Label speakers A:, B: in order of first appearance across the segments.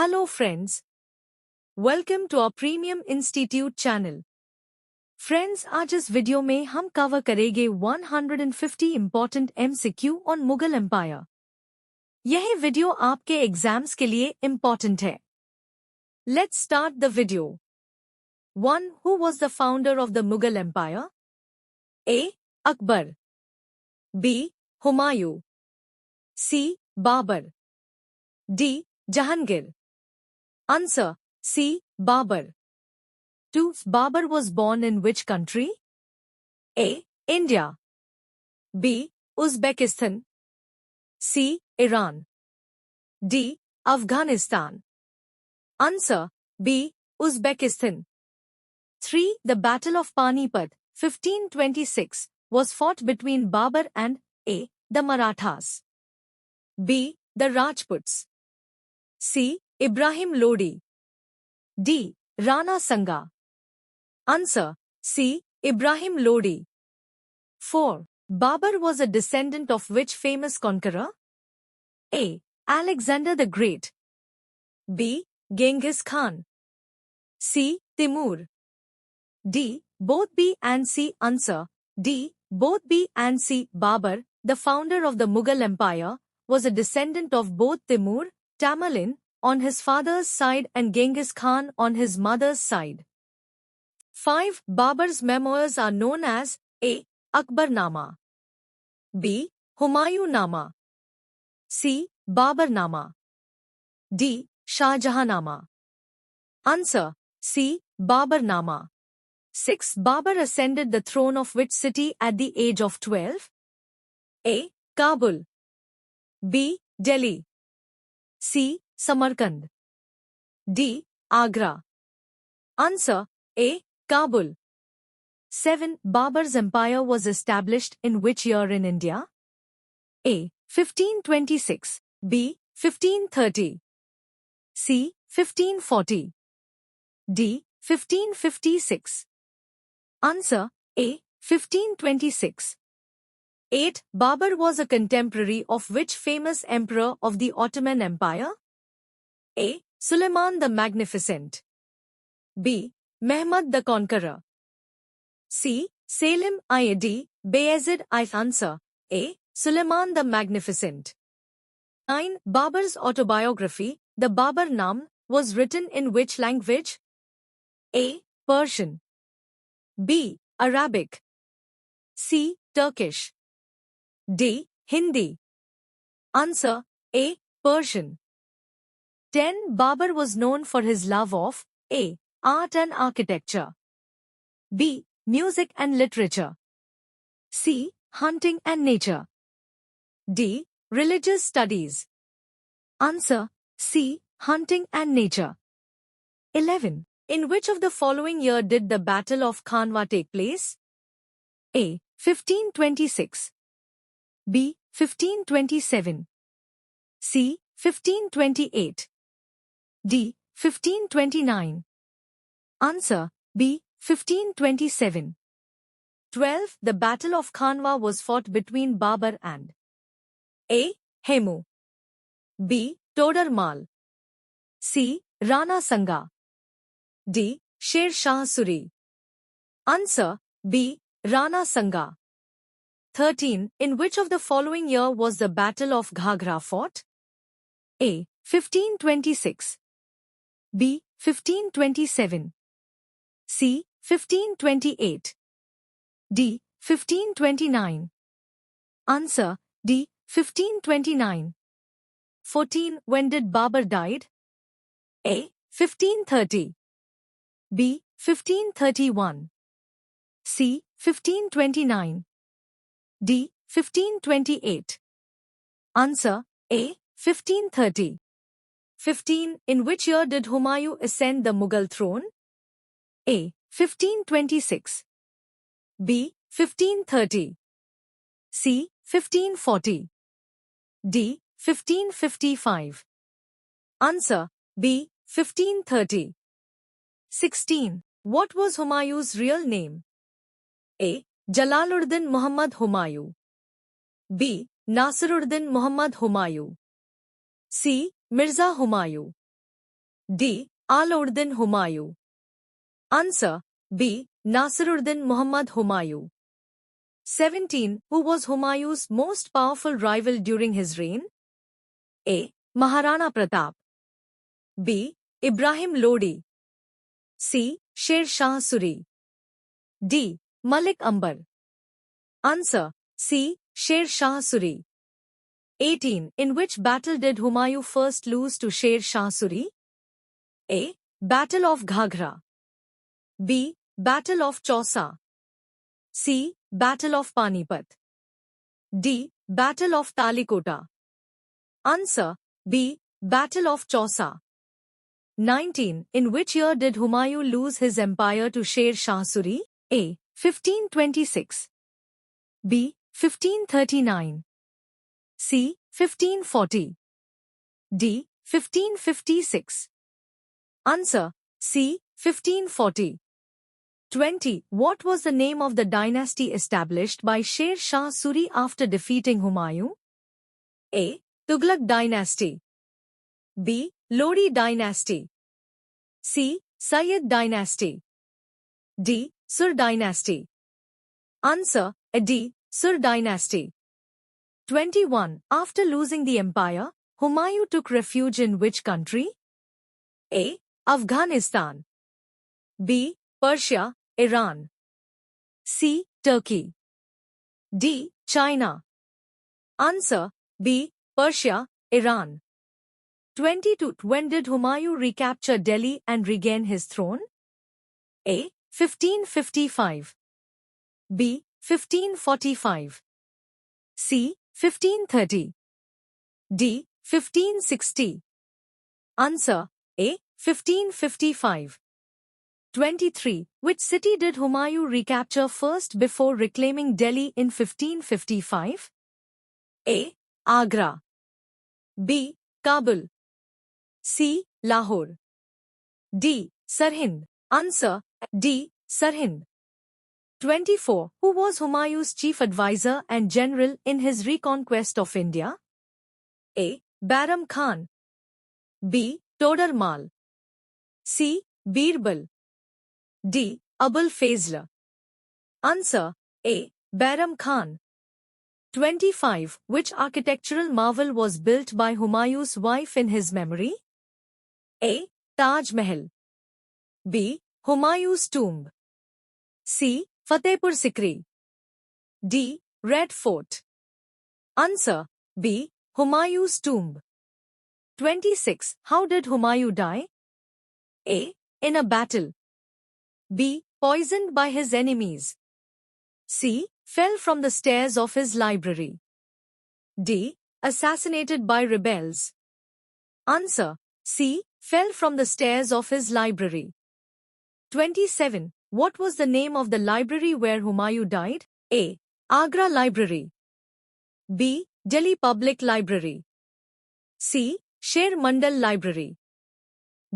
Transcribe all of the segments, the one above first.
A: Hello friends, welcome to our Premium Institute channel. Friends, आज इस video में हम कवर करेंगे 150 important MCQ on Mughal Empire. यह वीडियो आपके एग्जाम्स के लिए इम्पोर्टेंट है. Let's start the video. 1. Who was the founder of the Mughal Empire? A. Akbar. B. Humayun. C. Babur. D. Jahangir. Answer: C. Babur. 2. Babur was born in which country? A. India. B. Uzbekistan. C. Iran. D. Afghanistan. Answer: B. Uzbekistan. 3. The Battle of Panipat, 1526, was fought between Babur and A. the Marathas. B. the Rajputs. C. Ibrahim Lodi. D. Rana Sanga. Answer: C. Ibrahim Lodi. 4. Babur was a descendant of which famous conqueror? A. Alexander the Great. B. Genghis Khan. C. Timur. D. Both B and C. Answer: D. Both B and C. Babur, the founder of the Mughal Empire, was a descendant of both Timur, Tamerlane, on his father's side and Genghis Khan on his mother's side. 5. Babur's memoirs are known as A. Akbarnama. B. Humayunama. C. Baburnama. D. Shahjahanama. Answer: C. Baburnama. 6. Babur ascended the throne of which city at the age of 12? A. Kabul. B. Delhi. C. Samarkand. D. Agra. Answer: A. Kabul. 7. Babur's empire was established in which year in India? A. 1526. B. 1530. C. 1540. D. 1556. Answer: A. 1526. 8. Babur was a contemporary of which famous emperor of the Ottoman Empire? A. Suleiman the Magnificent. B. Mehmed the Conqueror. C. Selim Id Bayezid I. Answer: A. Suleiman the Magnificent. 9. Babur's autobiography, the Baburnama, was written in which language? A. Persian. B. Arabic. C. Turkish. D. Hindi. Answer: A. Persian. 10. Babur was known for his love of A. art and architecture. B. music and literature. C. hunting and nature. D. religious studies. Answer: C. hunting and nature. 11. In which of the following year did the Battle of Khanwa take place? A. 1526. B. 1527. C. 1528. D. 1529. Answer: B. 1527. 12. The Battle of Khanwa was fought between Babur and A. Hemu. B. Todar Mal. C. Rana Sanga. D. Sher Shah Suri. Answer: B. Rana Sanga. 13. In which of the following year was the Battle of Ghagra fought? A. 1526. B. 1527. C. 1528. D. 1529. Answer: D. 1529. 14. When did Babur died? A. 1530. B. 1531. C. 1529. D. 1528. Answer: A. 1530. 15. In which year did Humayun ascend the Mughal throne? A. 1526. B. 1530. C. 1540. D. 1555. Answer: B. 1530. 16. What was Humayun's real name? A. Jalaluddin Muhammad Humayun. B. Nasiruddin Muhammad Humayun. C. Mirza Humayun. D. Alauddin Humayun. Answer B. Nasiruddin Muhammad Humayun. 17. Who was Humayun's most powerful rival during his reign? A. Maharana Pratap. B. Ibrahim Lodi. C. Sher Shah Suri. D. Malik Ambar. Answer C. Sher Shah Suri. 18. In which battle did Humayun first lose to Sher Shah Suri? A. Battle of Ghagra. B. Battle of Chausa. C. Battle of Panipat. D. Battle of Talikota. Answer B. Battle of Chausa. 19. In which year did Humayun lose his empire to Sher Shah Suri? A. 1526. B. 1539. C. 1540. D. 1556. Answer C. 1540. 20. What was the name of the dynasty established by Sher Shah Suri after defeating Humayun? A. Tughlaq dynasty. B. Lodi dynasty. C. Sayyid dynasty. D. Sur dynasty. Answer D. Sur dynasty. 21. After losing the empire, Humayun took refuge in which country? A. Afghanistan. B. Persia, Iran. C. Turkey. D. China. Answer B. Persia, Iran. 22. When did Humayun recapture Delhi and regain his throne? A. 1555. B. 1545. C. 1530. D. 1560. Answer A. 1555. 23. Which city did Humayun recapture first before reclaiming Delhi in 1555? A. Agra. B. Kabul. C. Lahore. D. Sirhind. Answer D. Sirhind. 24. Who was Humayun's chief advisor and general in his reconquest of India? A. Bairam Khan. B. Todar Mal. C. Birbal. D. Abul Fazl. Answer A. Bairam Khan. 25. Which architectural marvel was built by Humayun's wife in his memory? A. Taj Mahal. B. Humayun's tomb. C. Fatehpur Sikri. D. Red Fort. Answer B. Humayun's tomb. 26. How did Humayun die? A. In a battle. B. Poisoned by his enemies. C. Fell from the stairs of his library. D. Assassinated by rebels. Answer C. Fell from the stairs of his library. 27. What was the name of the library where Humayun died? A. Agra Library. B. Delhi Public Library. C. Sher Mandal Library.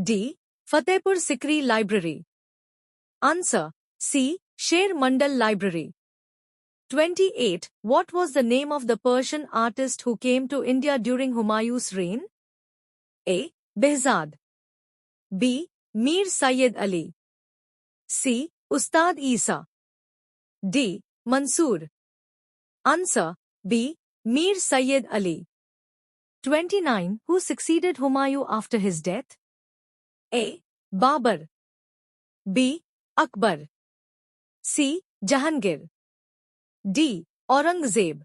A: D. Fatehpur Sikri Library. Answer C. Sher Mandal Library. 28. What was the name of the Persian artist who came to India during Humayun's reign? A. Behzad. B. Mir Sayyid Ali. C. Ustad Isa. D. Mansoor. Answer B. Mir Sayyid Ali. 29. Who succeeded Humayun after his death? A. Babur. B. Akbar. C. Jahangir. D. Aurangzeb.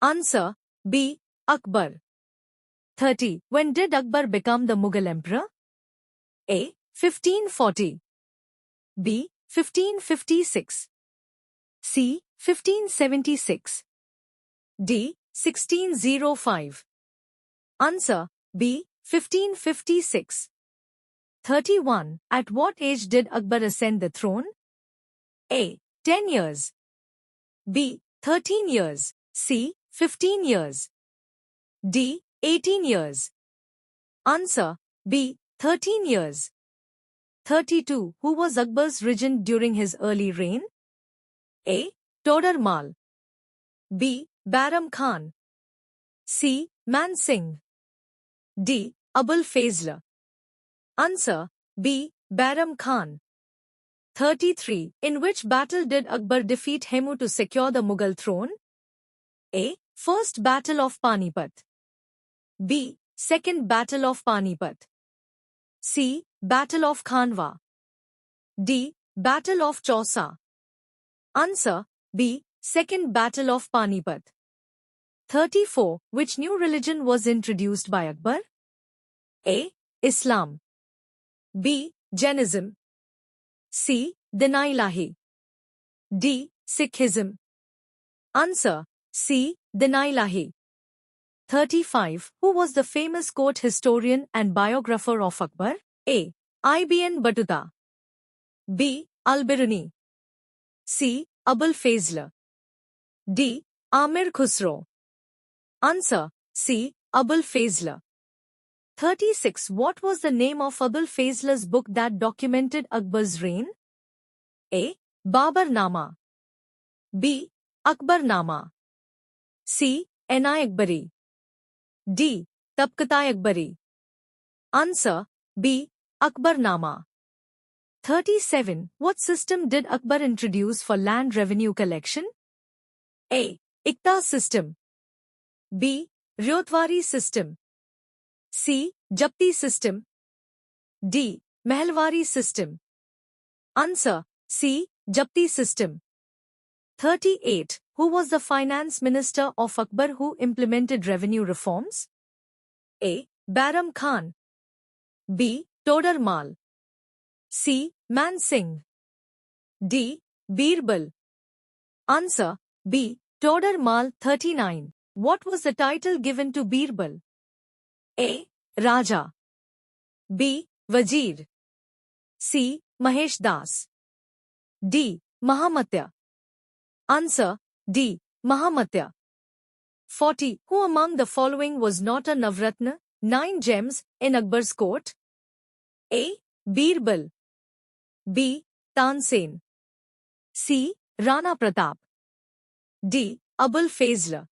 A: Answer B. Akbar. 30. When did Akbar become the Mughal emperor? A. 1540. B. 1556. C. 1576. D. 1605. Answer B. 1556. 31. At what age did Akbar ascend the throne? A. 10 years. B. 13 years. C. 15 years. D. 18 years. Answer B. 13 years. 32. Who was Akbar's regent during his early reign? A. Todar Mal. B. Bairam Khan. C. Man Singh. D. Abul Fazl. Answer B. Bairam Khan. 33. In which battle did Akbar defeat Hemu to secure the Mughal throne? A. First Battle of Panipat. B. Second Battle of Panipat. C. Battle of Khanwa. D. Battle of Chausa. Answer B. Second Battle of Panipat. 34. Which new religion was introduced by Akbar? A. Islam. B. Jainism. C. Din-i-Ilahi. D. Sikhism. Answer C. Din-i-Ilahi. 35. Who was the famous court historian and biographer of Akbar? A. Ibn Battuta. B. Al-Biruni. C. Abul Fazl. D. Amir Khusro. Answer C. Abul Fazl. 36. What was the name of Abul Fazl's book that documented Akbar's reign? A. Babarnama. B. Akbarnama. C. Ena-i-Akbari. D. Tabqat-i-Akbari. Answer B. Akbarnama. 37. What system did Akbar introduce for land revenue collection? A. Ikta system. B. Ryotwari system. C. Japti system. D. Mehlwari system. Answer C. Japti system. 38. Who was the finance minister of Akbar who implemented revenue reforms? A. Bairam Khan. B. Todar Mal. C. Man Singh. D. Birbal. Answer B. Todar Mal. 39. What was the title given to Birbal? A. Raja. B. Wazir. C. Mahesh Das. D. Mahamatya. Answer D. Mahamatya. 40. Who among the following was not a Navratna, 9 gems, in Akbar's court? A. Birbal. B. Tansen. C. Rana Pratap. D. Abul Fazl.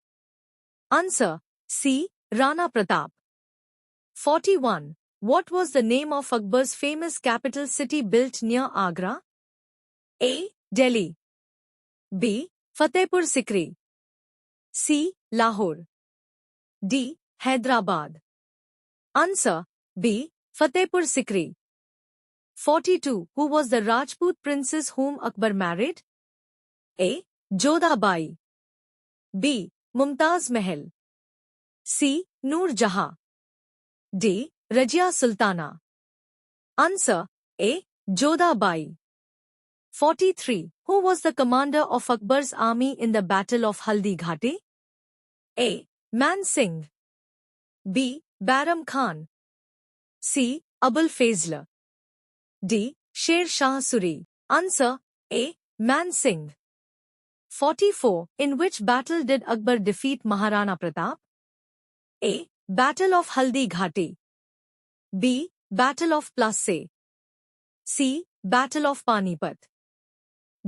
A: Answer C. Rana Pratap. 41. What was the name of Akbar's famous capital city built near Agra? A. Delhi. B. Fatehpur Sikri. C. Lahore. D. Hyderabad. Answer B. Fatehpur Sikri. 42. Who was the Rajput princess whom Akbar married? A. Jodha Bai. B. Mumtaz Mahal. C. Noor Jahan. D. Rajia Sultana. Answer A. Jodha Bai. 43. Who was the commander of Akbar's army in the Battle of Haldi Ghati? A. Man Singh. B. Bairam Khan. C. Abul Fazl. D. Sher Shah Suri. Answer A. Man Singh. 44. In which battle did Akbar defeat Maharana Pratap? A. Battle of Haldi Ghati. B. Battle of Plassey. C. Battle of Panipat.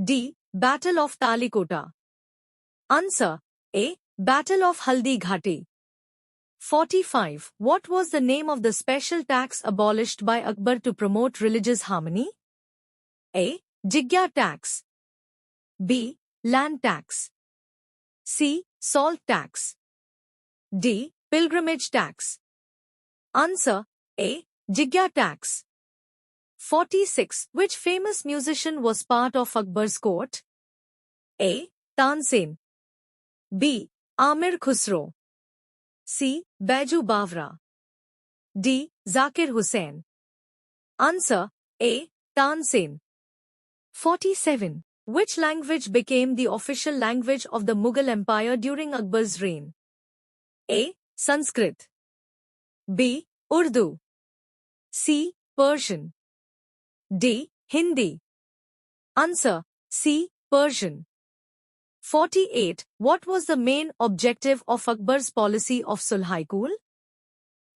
A: D. Battle of Talikota. Answer A. Battle of Haldi Ghati. 45. What was the name of the special tax abolished by Akbar to promote religious harmony? A. Jizya tax. B. Land tax. C. Salt tax. D. Pilgrimage tax. Answer A. Jizya tax. 46. Which famous musician was part of Akbar's court? A. Tansen. B. Amir Khusro. C. Baiju Bawra. D. Zakir Hussain. Answer A. Tansen. 47. Which language became the official language of the Mughal Empire during Akbar's reign? A. Sanskrit. B. Urdu. C. Persian. D. Hindi. Answer C. Persian. 48. What was the main objective of Akbar's policy of Sulh-i-Kul?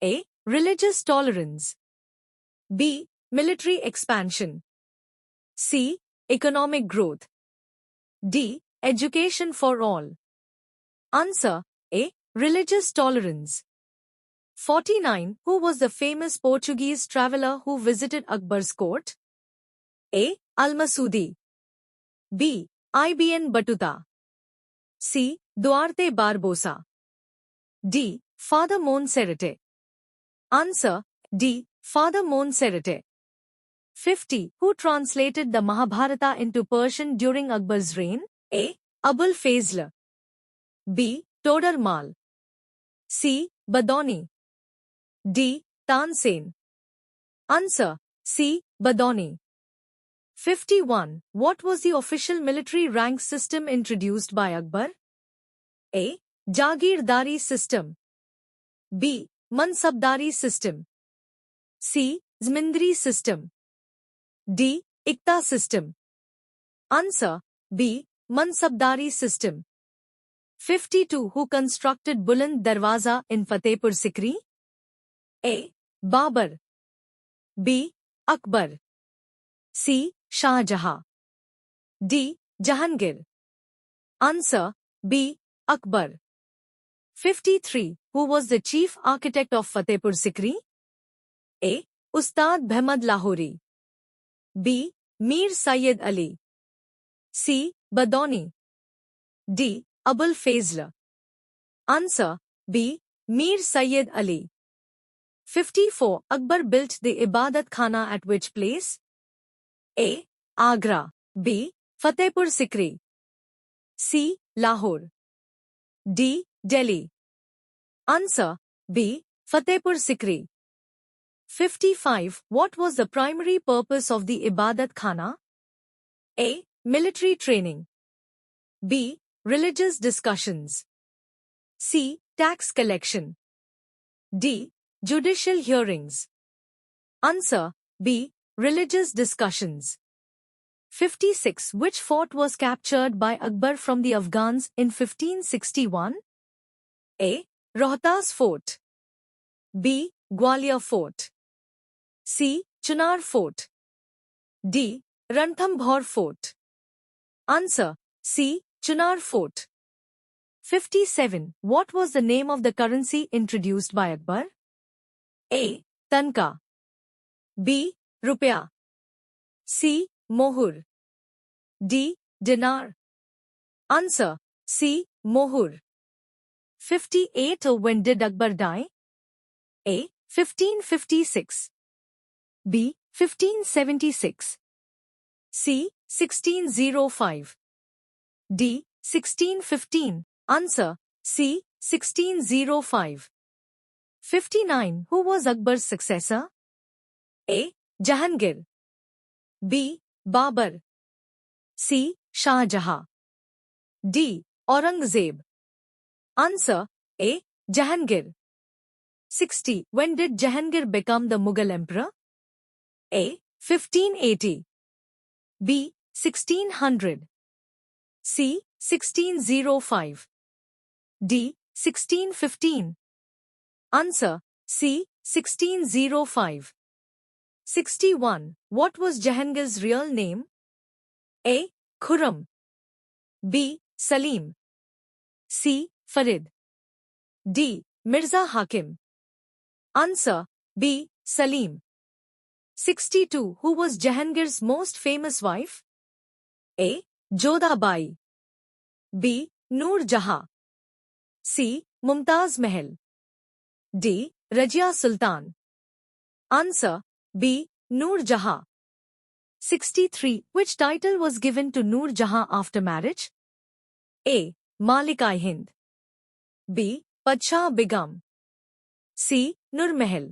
A: A. Religious tolerance. B. Military expansion. C. Economic growth. D. Education for all. Answer A. Religious tolerance. 49. Who was the famous Portuguese traveller who visited Akbar's court? A. Al-Masudi. B. Ibn Battuta. C. Duarte Barbosa. D. Father Monserrate. Answer D. Father Monserrate. 50. Who translated the Mahabharata into Persian during Akbar's reign? A. Abul Fazl. B. Todar Mal. C. Badoni. D. Tansen. Answer C. Badoni. 51. What was the official military rank system introduced by Akbar? A. Jagirdari system. B. Mansabdari system. C. Zmindri system. D. Ikta system. Answer B. Mansabdari system. 52. Who constructed Buland Darwaza in Fatehpur Sikri? A. Babur. B. Akbar. C. Shah Jahan. D. Jahangir. Answer B. Akbar. 53. Who was the chief architect of Fatehpur Sikri? A. Ustad Bhemad Lahori. B. Mir Syed Ali. C. Badoni. D. Abul Fazl. Answer B. Mir Syed Ali. 54. Akbar built the Ibadat Khana at which place? A. Agra. B. Fatehpur Sikri. C. Lahore. D. Delhi. Answer B. Fatehpur Sikri. 55. What was the primary purpose of the Ibadat Khana? A. Military training. B. Religious discussions. C. Tax collection. D. Judicial hearings. Answer B. Religious discussions. 56. Which fort was captured by Akbar from the Afghans in 1561? A. Rohtas Fort. B. Gwalior Fort. C. Chunar Fort. D. Ranthambore Fort. Answer C. Chunar Fort. 57. What was the name of the currency introduced by Akbar? A. Tanka. B. Rupaya. C. Mohur. D. Dinar. Answer C. Mohur. 58. When did Akbar die? A. 1556. B. 1576. C. 1605. D. 1615. Answer C. 1605. 59. Who was Akbar's successor? A. Jahangir. B. Babur. C. Shah Jahan. D. Aurangzeb. Answer A. Jahangir. 60. When did Jahangir become the Mughal emperor? A. 1580. B. 1600. C. 1605. D. 1615. Answer C. 1605. 61. What was Jahangir's real name? A. Khurram. B. Salim. C. Farid. D. Mirza Hakim. Answer B. Salim. 62. Who was Jahangir's most famous wife? A. Jodha Bai. B. Noor Jahan. C. Mumtaz Mahal. D. Rajia Sultan. Answer B. Noor Jahan. 63. Which title was given to Noor Jahan after marriage? A. Malik-i-Hind. B. Padshah Begum. C. Nur Mahal.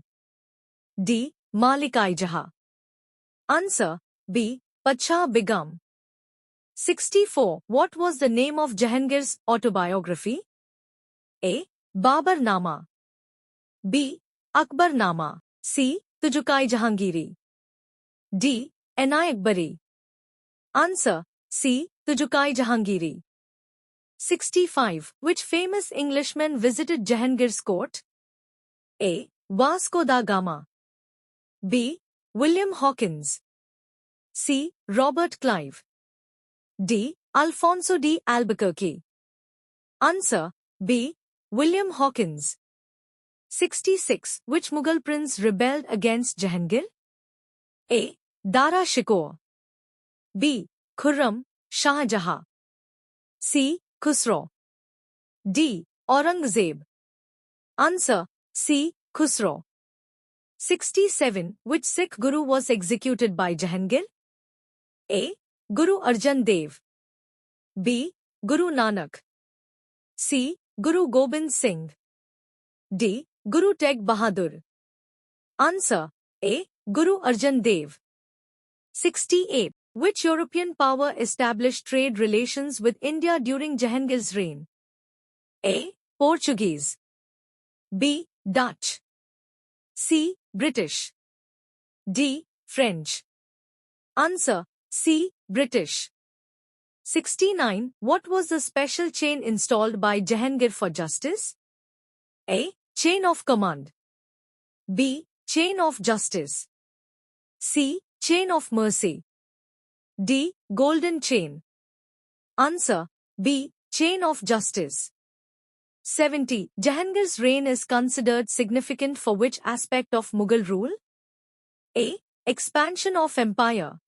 A: D. Malik-i-Jahan. Answer B. Padshah Begum. 64. What was the name of Jahangir's autobiography? A. Babar-Nama. B. Akbar-Nama. C. Tujukai Jahangiri. D. Enai-Akbari. Answer C. Tujukai Jahangiri. 65. Which famous Englishman visited Jahangir's court? A. Vasco da Gama. B. William Hawkins. C. Robert Clive. D. Alfonso de Albuquerque. Answer B. William Hawkins. 66. Which Mughal prince rebelled against Jahangir? A. Dara Shikoh. B. Khurram, Shah Jahan. C. Khusro. D. Aurangzeb. Answer: C. Khusro. 67. Which Sikh Guru was executed by Jahangir? A. Guru Arjan Dev. B. Guru Nanak. C. Guru Gobind Singh. D. Guru Tegh Bahadur. Answer: A. Guru Arjan Dev. 68. Which European power established trade relations with India during Jahangir's reign? A. Portuguese. B. Dutch. C. British. D. French. Answer: C. British. 69. What was the special chain installed by Jahangir for justice? A. Chain of command. B. Chain of justice. C. Chain of mercy. D. Golden chain. Answer: B. Chain of justice. 70. Jahangir's reign is considered significant for which aspect of Mughal rule? A. Expansion of empire.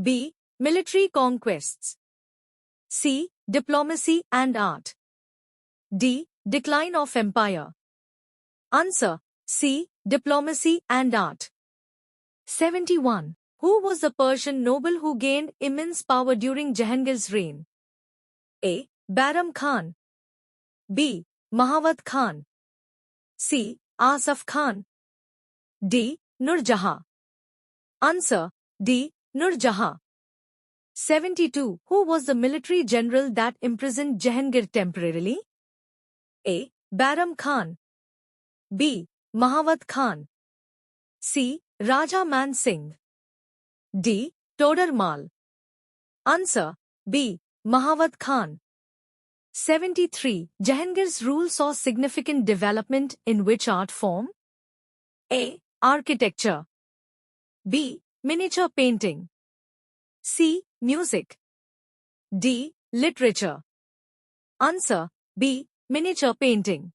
A: B. Military conquests. C. Diplomacy and art. D. Decline of empire. Answer: C. Diplomacy and art. 71. Who was the Persian noble who gained immense power during Jahangir's reign? A. Bahram Khan. B. Mahawat Khan. C. Asaf Khan. D. Nur Jahan. Answer: D. Nur Jahan. 72. Who was the military general that imprisoned Jahangir temporarily? A. Bahram Khan. B. Mahawat Khan. C. Raja Man Singh. D. Todar Mal. Answer: B. Mahawat Khan. 73. Jahangir's rule saw significant development in which art form? A. Architecture. B. Miniature painting. C. Music. D. Literature. Answer: B. Miniature painting.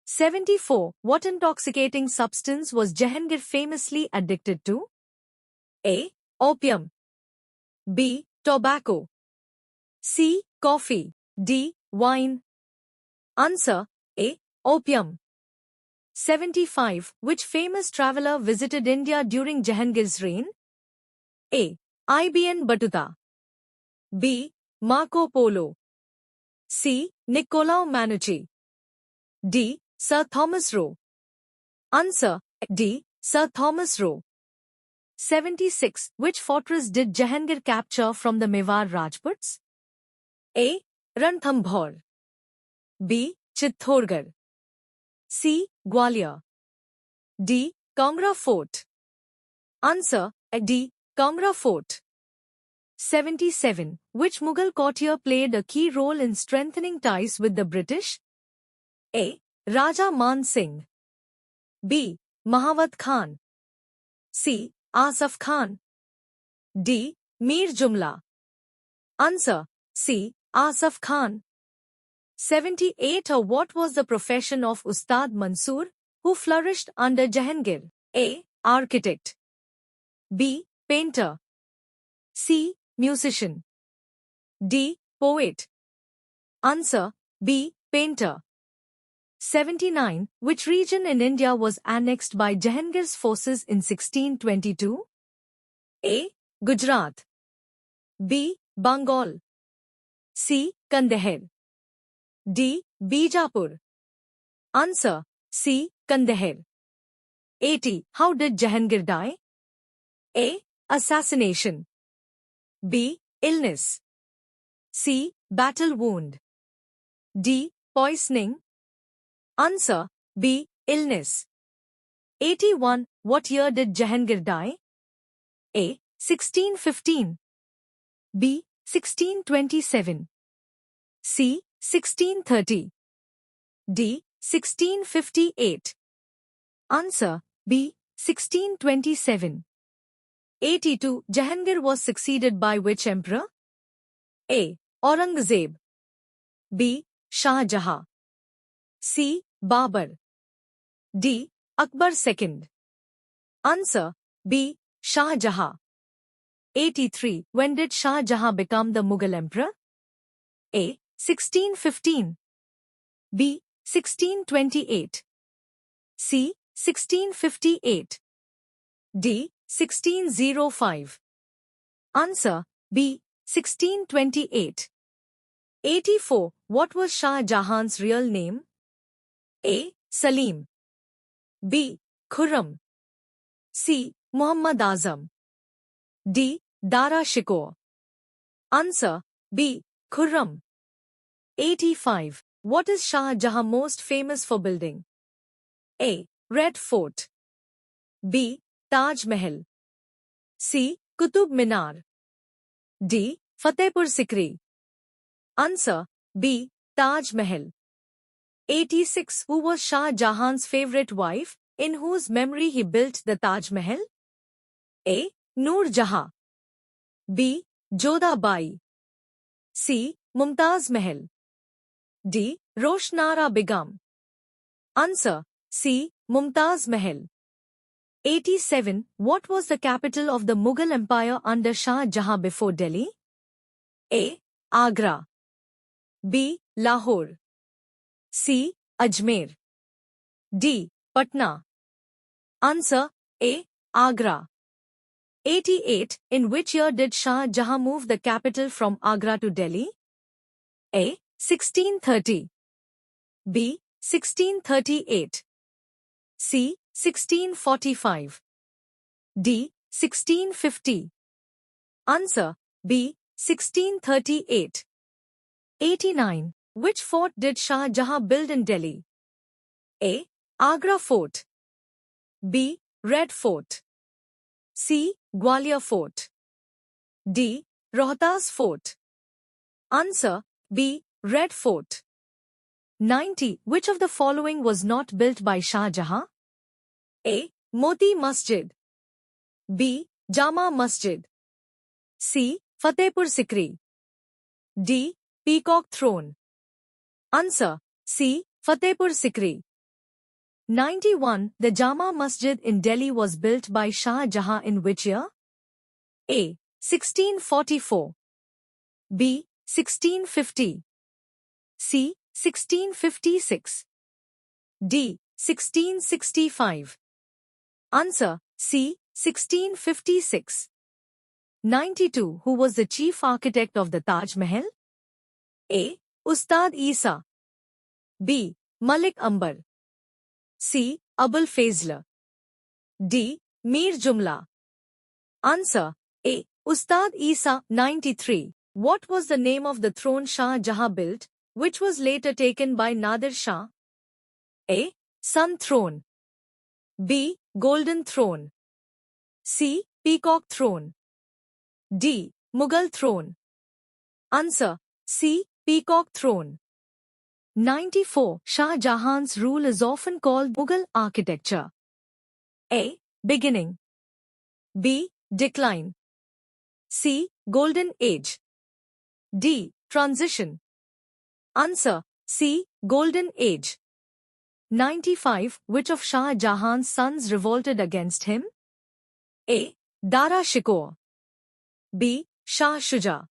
A: 74. What intoxicating substance was Jahangir famously addicted to? A. Opium. B. Tobacco. C. Coffee. D. Wine. Answer: A. Opium. 75. Which famous traveller visited India during Jahangir's reign? A. Ibn Battuta. B. Marco Polo. C. Niccolò Manucci. D. Sir Thomas Roe. Answer: D. Sir Thomas Roe. 76. Which fortress did Jahangir capture from the Mewar Rajputs? A. Ranthambore. B. Chittorgarh. C. Gwalior. D. Kangra Fort. Answer: D. Kangra Fort. 77. Which Mughal courtier played a key role in strengthening ties with the British? A. Raja Man Singh. B. Mahawat Khan. C. Asaf Khan. D. Mir Jumla. Answer: C. Asaf Khan. 78. What was the profession of Ustad Mansur, who flourished under Jahangir? A. Architect. B. Painter. C. Musician. D. Poet. Answer: B. Painter. 79. Which region in India was annexed by Jahangir's forces in 1622? A. Gujarat. B. Bengal. C. Kandahar. D. Bijapur. Answer: C. Kandahar. 80. How did Jahangir die? A. Assassination. B. Illness. C. Battle wound. D. Poisoning. Answer: B. Illness. 81. What year did Jahangir die? A. 1615. B. 1627. C. 1630. D. 1658. Answer: B. 1627. 82. Jahangir was succeeded by which emperor? A. Aurangzeb. B. Shah Jahan. C. Babur. D. Akbar II. Answer B. Shah Jahan. 83. When did Shah Jahan become the Mughal emperor? A. 1615. B. 1628. C. 1658. D. 1605. Answer B. 1628. 84. What was Shah Jahan's real name? A. Salim. B. Khurram. C. Muhammad Azam. D. Dara Shikoh. Answer B. Khurram. 85. What is Shah Jahan most famous for building? A. Red Fort. B. Taj Mahal. C. Qutub Minar. D. Fatehpur Sikri. Answer B. Taj Mahal. 86. Who was Shah Jahan's favorite wife, in whose memory he built the Taj Mahal? A. Noor Jahan. B. Jodha Bai. C. Mumtaz Mahal. D. Roshnara Begum. Answer C. Mumtaz Mahal. 87. What was the capital of the Mughal Empire under Shah Jahan before Delhi? A. Agra. B. Lahore. C. Ajmer. D. Patna. Answer A. Agra. 88. In which year did Shah Jahan move the capital from Agra to Delhi? A. 1630. B. 1638. C. 1645. D. 1650. Answer B. 1638. 89. Which fort did Shah Jahan build in Delhi? A. Agra Fort. B. Red Fort. C. Gwalior Fort. D. Rohtas Fort. Answer B. Red Fort. 90. Which of the following was not built by Shah Jahan? A. Moti Masjid. B. Jama Masjid. C. Fatehpur Sikri. D. Peacock Throne. Answer C. Fatehpur Sikri. 91. The Jama Masjid in Delhi was built by Shah Jahan in which year? A. 1644. B. 1650. C. 1656. D. 1665. Answer C. 1656. 92. Who was the chief architect of the Taj Mahal? A. Ustad Isa. B. Malik Ambar. C. Abul Fazl. D. Mir Jumla. Answer A. Ustad Isa. 93. What was the name of the throne Shah Jahan built, which was later taken by Nadir Shah? A. Sun Throne. B. Golden Throne. C. Peacock Throne. D. Mughal Throne. Answer C. Peacock Throne. 94. Shah Jahan's rule is often called Mughal architecture. A. Beginning. B. Decline. C. Golden Age. D. Transition. Answer C. Golden Age. 95. Which of Shah Jahan's sons revolted against him? A. Dara Shikoh. B. Shah Shuja.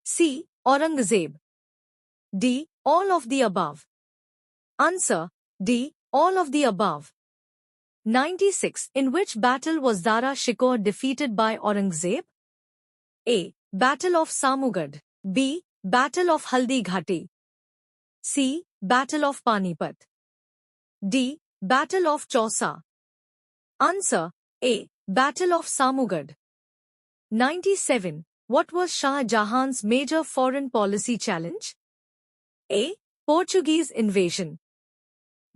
A: C. Aurangzeb. D. All of the above. Answer D. All of the above. 96. In which battle was Dara Shikoh defeated by Aurangzeb? A. Battle of Samugad. B. Battle of Haldi Ghati. C. Battle of Panipat. D. Battle of Chausa. Answer A. Battle of Samugad. 97. What was Shah Jahan's major foreign policy challenge? A. Portuguese invasion.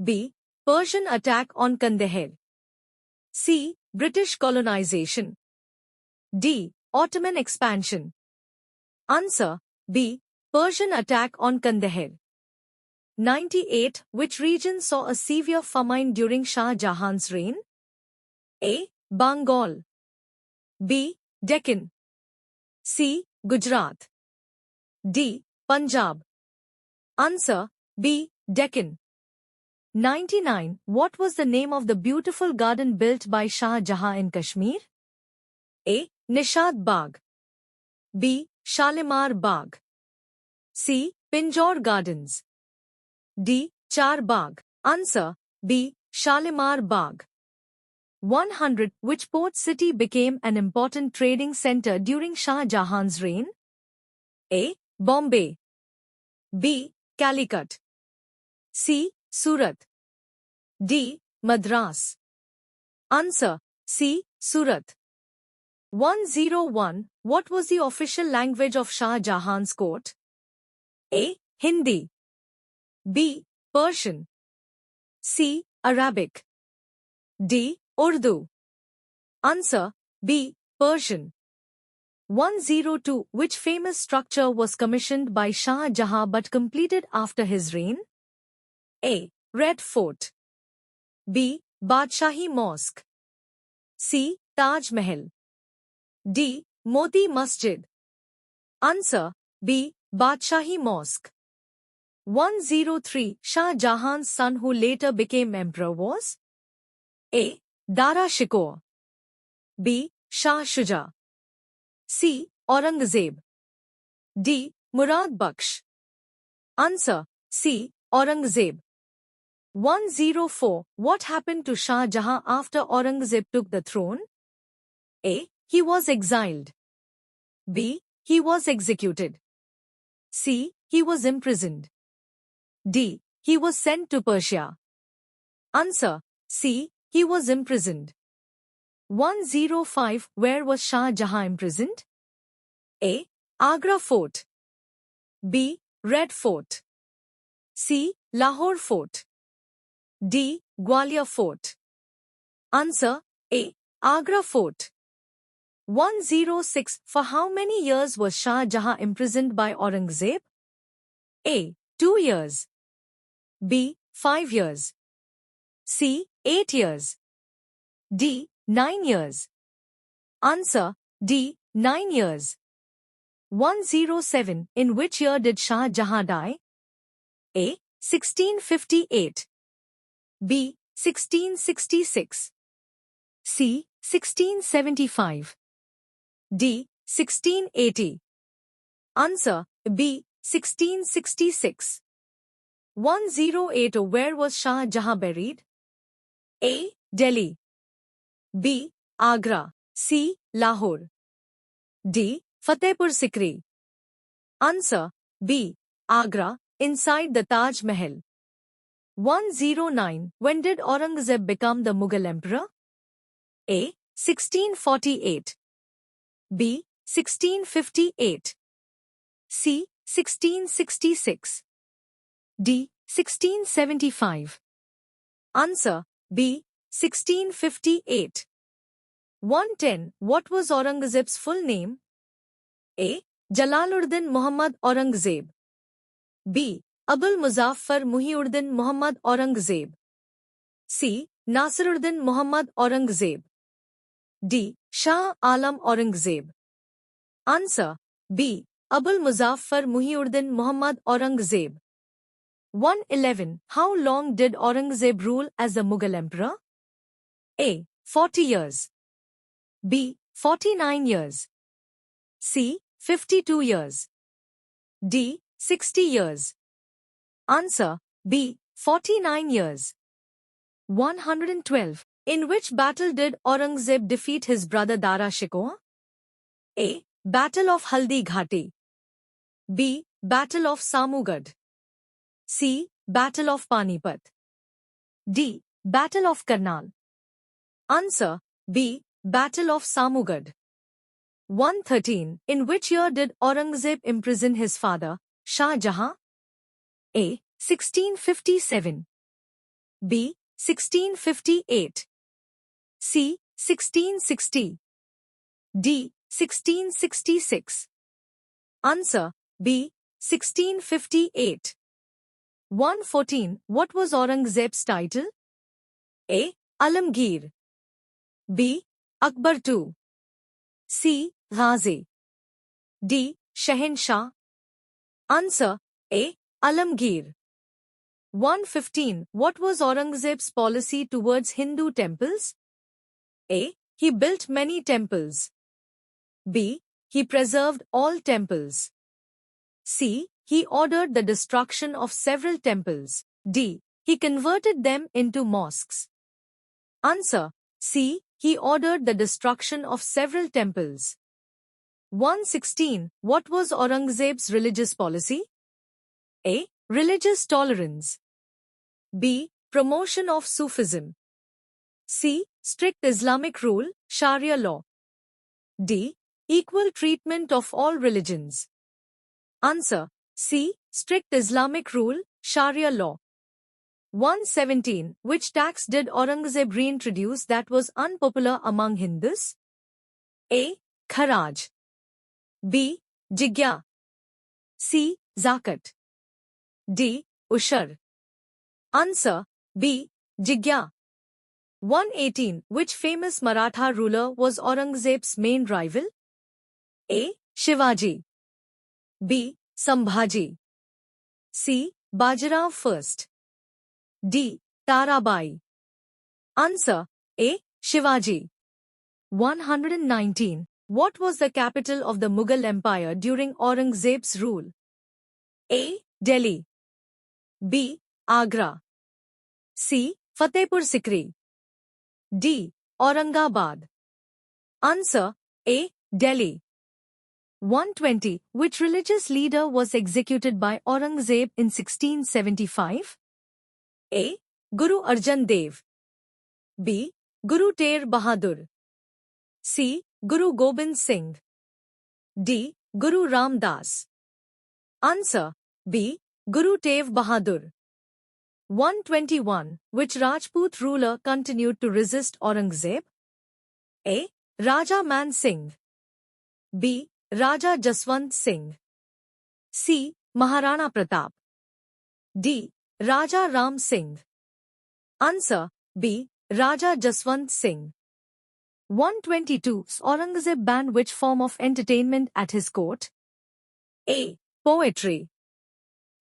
A: B. Persian attack on Kandahar. C. British colonization. D. Ottoman expansion. Answer B. Persian attack on Kandahar. 98. Which region saw a severe famine during Shah Jahan's reign? A. Bengal. B. Deccan. C. Gujarat. D. Punjab. Answer B. Deccan. 99. What was the name of the beautiful garden built by Shah Jahan in Kashmir? A. Nishad Bagh. B. Shalimar Bagh. C. Pinjore Gardens. D. Char Bagh. Answer B. Shalimar Bagh. 100. Which port city became an important trading center during Shah Jahan's reign? A. Bombay. B. Calicut. C. Surat. D. Madras. Answer C. Surat. 101. What was the official language of Shah Jahan's court? A. Hindi. B. Persian. C. Arabic. D. Urdu. Answer B. Persian. 102. Which famous structure was commissioned by Shah Jahan but completed after his reign? A. Red Fort. B. Badshahi Mosque. C. Taj Mahal. D. Moti Masjid. Answer B. Badshahi Mosque. 103. Shah Jahan's son who later became emperor was? A. Dara Shikoh. B. Shah Shuja. C. Aurangzeb. D. Murad Baksh. Answer C. Aurangzeb. 104. What happened to Shah Jahan after Aurangzeb took the throne? A. He was exiled. B. He was executed. C. He was imprisoned. D. He was sent to Persia. Answer C. He was imprisoned. 105. Where was Shah Jahan imprisoned? A. Agra Fort. B. Red Fort. C. Lahore Fort. D. Gwalior Fort. Answer A. Agra Fort. 106. For how many years was Shah Jahan imprisoned by Aurangzeb? A. 2 years. B. 5 years. C. 8 years. D. 9 years. Answer D. 9 years. 107. In which year did Shah Jahan die? A. 1658. B. 1666. C. 1675. D. 1680. Answer B. 1666. 108. Where was Shah Jahan buried? A. Delhi. B. Agra. C. Lahore. D. Fatehpur Sikri. Answer B. Agra, inside the Taj Mahal. 109. When did Aurangzeb become the Mughal emperor? A. 1648. B. 1658. C. 1666. D. 1675. Answer B. 1658. 110. What was Aurangzeb's full name? A. Jalaluddin Muhammad Aurangzeb. B. Abul Muzaffar Muhyiddin Muhammad Aurangzeb. C. Nasiruddin Muhammad Aurangzeb. D. Shah Alam Aurangzeb. Answer B. Abul Muzaffar Muhyiddin Muhammad Aurangzeb. 111. How long did Aurangzeb rule as the Mughal emperor? A. 40 years. B. 49 years. C. 52 years. D. 60 years. Answer B. 49 years. 112. In which battle did Aurangzeb defeat his brother Dara Shikoh? A. Battle of Haldi Ghati. B. Battle of Samugad. C. Battle of Panipat. D. Battle of Karnal. Answer B. Battle of Samugad. 113. In which year did Aurangzeb imprison his father, Shah Jahan? A. 1657. B. 1658. C. 1660. D. 1666. Answer B. 1658. 114. What was Aurangzeb's title? A. Alamgir. B. Akbar II. C. Ghazi. D. Shahenshah. Answer A. Alamgir. 115. What was Aurangzeb's policy towards Hindu temples? A. He built many temples. B. He preserved all temples. C. He ordered the destruction of several temples. D. He converted them into mosques. Answer. C. He ordered the destruction of several temples. 116. What was Aurangzeb's religious policy? A. Religious tolerance. B. Promotion of Sufism. C. Strict Islamic rule, Sharia law. D. Equal treatment of all religions. Answer. C. Strict Islamic rule, Sharia law. 117. Which tax did Aurangzeb reintroduce that was unpopular among Hindus? A. Kharaj. B. Jizya. C. Zakat. D. Ushar. Answer. B. Jizya. 118. Which famous Maratha ruler was Aurangzeb's main rival? A. Shivaji. B. Sambhaji. C. Bajirao I. D. Tarabai. Answer. A. Shivaji. 119. What was the capital of the Mughal Empire during Aurangzeb's rule? A. Delhi. B. Agra. C. Fatehpur Sikri. D. Aurangabad. Answer. A. Delhi. 120. Which religious leader was executed by Aurangzeb in 1675? A. Guru Arjan Dev. B. Guru Ter Bahadur. C. Guru Gobind Singh. D. Guru Ram Das. Answer. B. Guru Tev Bahadur. 121. Which Rajput ruler continued to resist Aurangzeb? A. Raja Man Singh. B. Raja Jaswant Singh. C. Maharana Pratap. D. Raja Ram Singh. Answer. B. Raja Jaswant Singh. 122. Aurangzeb banned which form of entertainment at his court? A. Poetry.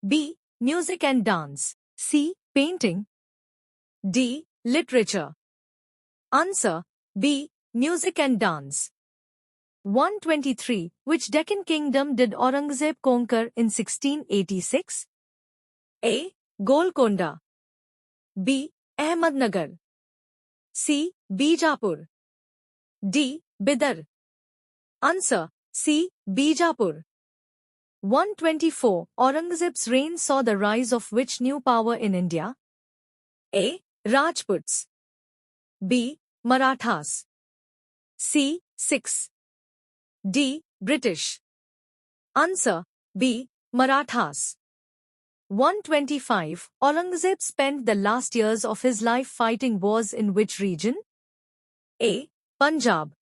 A: B. Music and dance. C. Painting. D. Literature. Answer. B. Music and dance. 123. Which Deccan kingdom did Aurangzeb conquer in 1686? A. Golconda. B. Ahmednagar. C. Bijapur. D. Bidar. Answer. C. Bijapur. 124. Aurangzeb's reign saw the rise of which new power in India? A. Rajputs. B. Marathas. C. Sikhs. D. British. Answer. B. Marathas. 125. Aurangzeb spent the last years of his life fighting wars in which region? A. Punjab.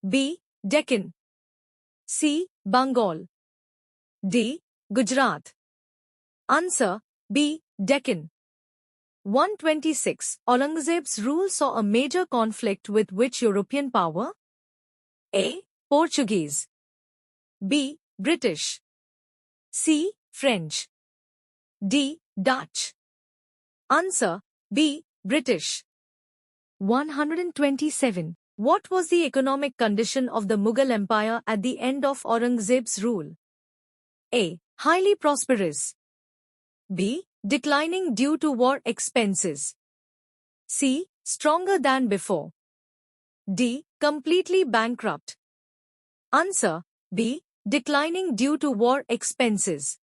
A: B. Deccan. C. Bengal. D. Gujarat. Answer. B. Deccan. 126. Aurangzeb's rule saw a major conflict with which European power? A. Portuguese. B. British. C. French. D. Dutch. Answer. B. British. 127. What was the economic condition of the Mughal Empire at the end of Aurangzeb's rule? A. Highly prosperous. B. Declining due to war expenses. C. Stronger than before. D. Completely bankrupt. Answer. B. Declining due to war expenses.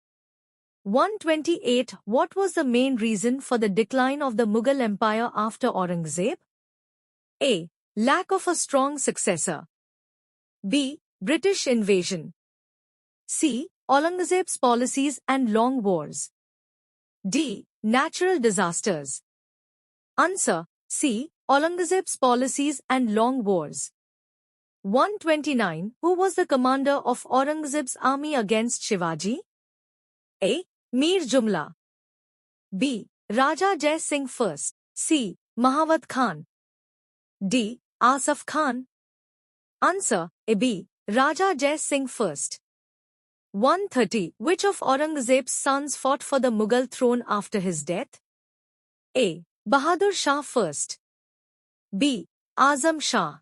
A: 128. What was the main reason for the decline of the Mughal Empire after Aurangzeb? A. Lack of a strong successor. B. British invasion. C. Aurangzeb's policies and long wars. D. Natural disasters. Answer. C. Aurangzeb's policies and long wars. 129. Who was the commander of Aurangzeb's army against Shivaji? A. Mir Jumla. B. Raja Jai Singh I. C. Mahawat Khan. D. Asaf Khan. Answer. A. B. Raja Jai Singh I. 130. Which of Aurangzeb's sons fought for the Mughal throne after his death? A. Bahadur Shah first. B. Azam Shah.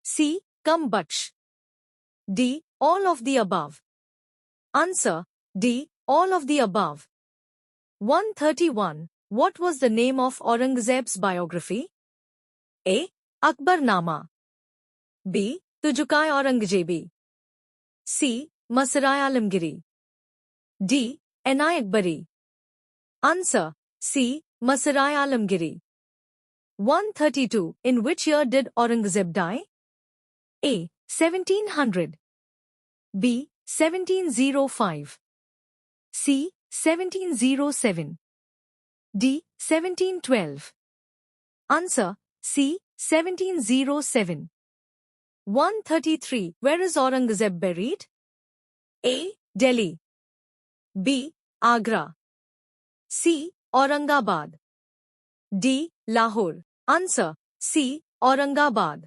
A: C. Kambakhsh. D. All of the above. Answer. D. All of the above. 131. What was the name of Aurangzeb's biography? A. Akbarnama. B. Tujukai Aurangzebi. C. Masarai Alamgiri. D. N.I. Akbari. Answer. C. Masarai Alamgiri. 132. In which year did Aurangzeb die? A. 1700. B. 1705. C. 1707. D. 1712. Answer. C. 1707. 133. Where is Aurangzeb buried? A. Delhi. B. Agra. C. Aurangabad. D. Lahore. Answer. C. Aurangabad.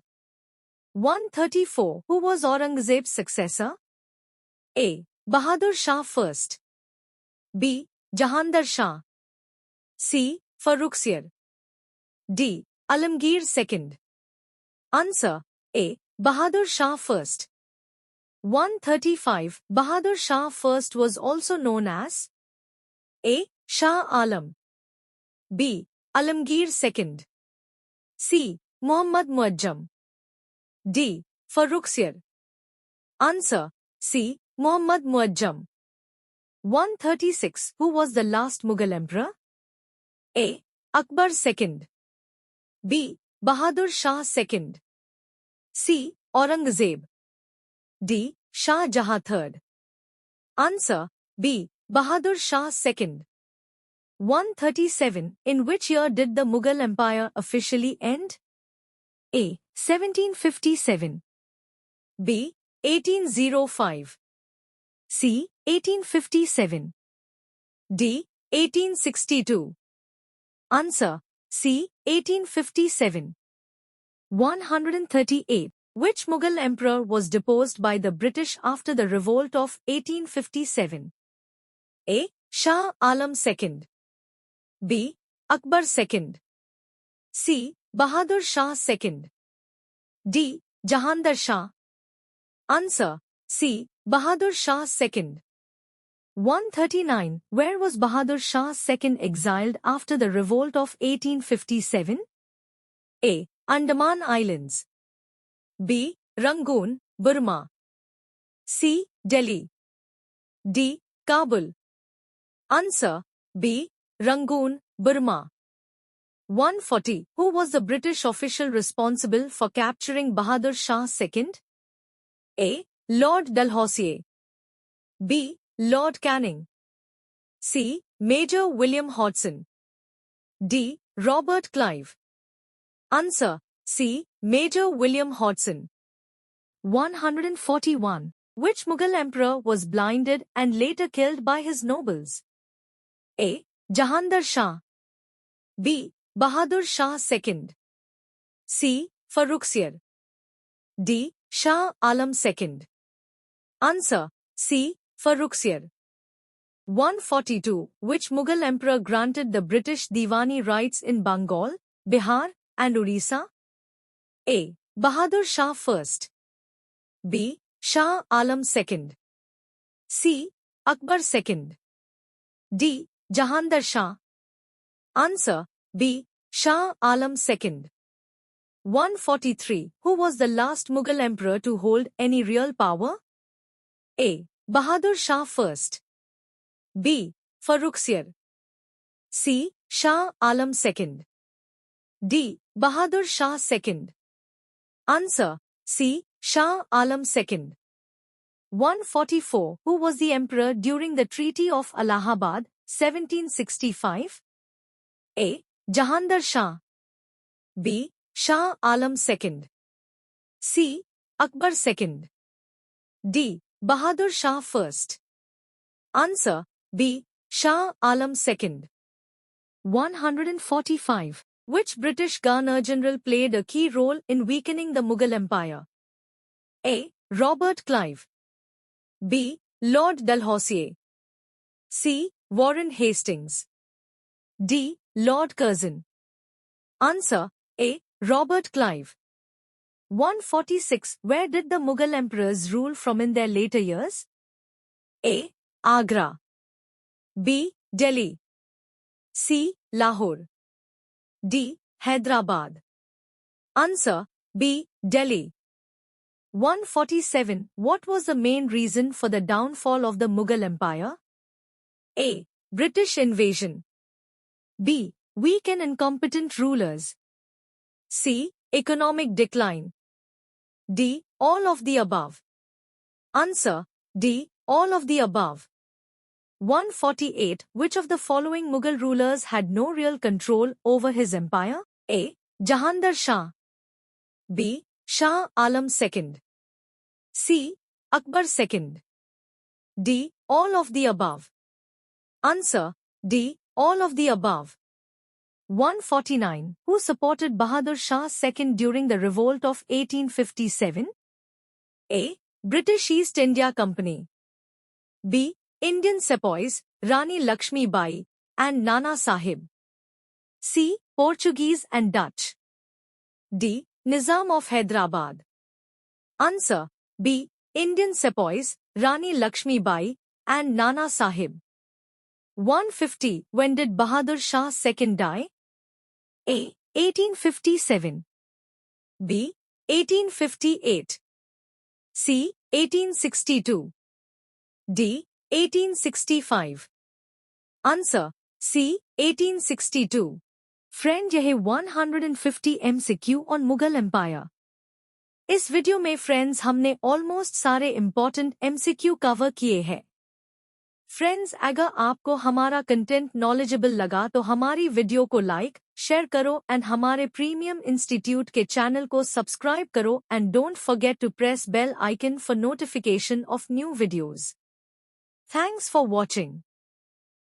A: 134. Who was Aurangzeb's successor? A. Bahadur Shah first. B. Jahandar Shah. C. Farrukhsiyar. D. Alamgir second. Answer. A. Bahadur Shah first. 135. Bahadur Shah first was also known as A. Shah Alam. B. Alamgir second. C. Muhammad Muajjam. D. Farrukhsiyar. Answer. C. Muhammad Muajjam. 136. Who was the last Mughal emperor? A. Akbar II. B. Bahadur Shah II. C. Aurangzeb. D. Shah Jahan III. Answer. B. Bahadur Shah II. 137. In which year did the Mughal Empire officially end? A. 1757. B. 1805. C. 1857. D. 1862. Answer. C. 1857. 138. Which Mughal emperor was deposed by the British after the revolt of 1857? A. Shah Alam II. B. Akbar II. C. Bahadur Shah II. D. Jahandar Shah. Answer. C. Bahadur Shah II. 139. Where was Bahadur Shah II exiled after the revolt of 1857? A. Andaman Islands. B. Rangoon, Burma. C. Delhi. D. Kabul. Answer. B. Rangoon, Burma. 140. Who was the British official responsible for capturing Bahadur Shah II? A. Lord Dalhousie. B. Lord Canning. C. Major William Hodson. D. Robert Clive. Answer. C. Major William Hodson. 141. Which Mughal emperor was blinded and later killed by his nobles? A. Jahandar Shah. B. Bahadur Shah II. C. Farrukhsiyar. D. Shah Alam II. Answer. C. Farrukhsiyar. 142. Which Mughal emperor granted the British Diwani rights in Bengal, Bihar, and Orissa? A. Bahadur Shah first. B. Shah Alam II. C. Akbar II. D. Jahandar Shah. Answer. B. Shah Alam II. 143. Who was the last Mughal emperor to hold any real power? A. Bahadur Shah first. B. Farrukhsiyar. C. Shah Alam II. D. Bahadur Shah II. Answer. C. Shah Alam II. 144. Who was the emperor during the Treaty of Allahabad, 1765? A. Jahandar Shah. B. Shah Alam II. C. Akbar II. D. Bahadur Shah first. Answer. B. Shah Alam II. 145. Which British Governor-General played a key role in weakening the Mughal Empire? A. Robert Clive. B. Lord Dalhousie. C. Warren Hastings. D. Lord Curzon. Answer A. Robert Clive. 146. Where did the Mughal emperors rule from in their later years? A. Agra. B. Delhi. C. Lahore. D. Hyderabad. Answer B. Delhi. 147. What was the main reason for the downfall of the Mughal Empire? A. British invasion. B. Weak and incompetent rulers. C. Economic decline. D. All of the above. Answer D. All of the above. 148. Which of the following Mughal rulers had no real control over his empire? A. Jahandar Shah. B. Shah Alam II. C. Akbar II. D. All of the above. Answer D. All of the above. 149. Who supported Bahadur Shah II during the revolt of 1857? A. British East India Company. B. Indian sepoys, Rani Lakshmi Bai and Nana Sahib. C. Portuguese and Dutch. D. Nizam of Hyderabad. Answer B. Indian sepoys, Rani Lakshmi Bai and Nana Sahib. 150. When did Bahadur Shah II die? A. 1857. B. 1858. C. 1862. D. 1865. Answer C. 1862. Friend यह 150 MCQ on Mughal empire. इस video में friends हमने almost सारे important MCQ cover किए हैं। Friends अगर आपको हमारा कंटेंट नॉलेजेबल लगा तो हमारी वीडियो को लाइक, शेयर करो एंड हमारे प्रीमियम इंस्टीट्यूट के चैनल को सब्सक्राइब करो and don't forget to press bell icon for notification of new videos. Thanks for watching.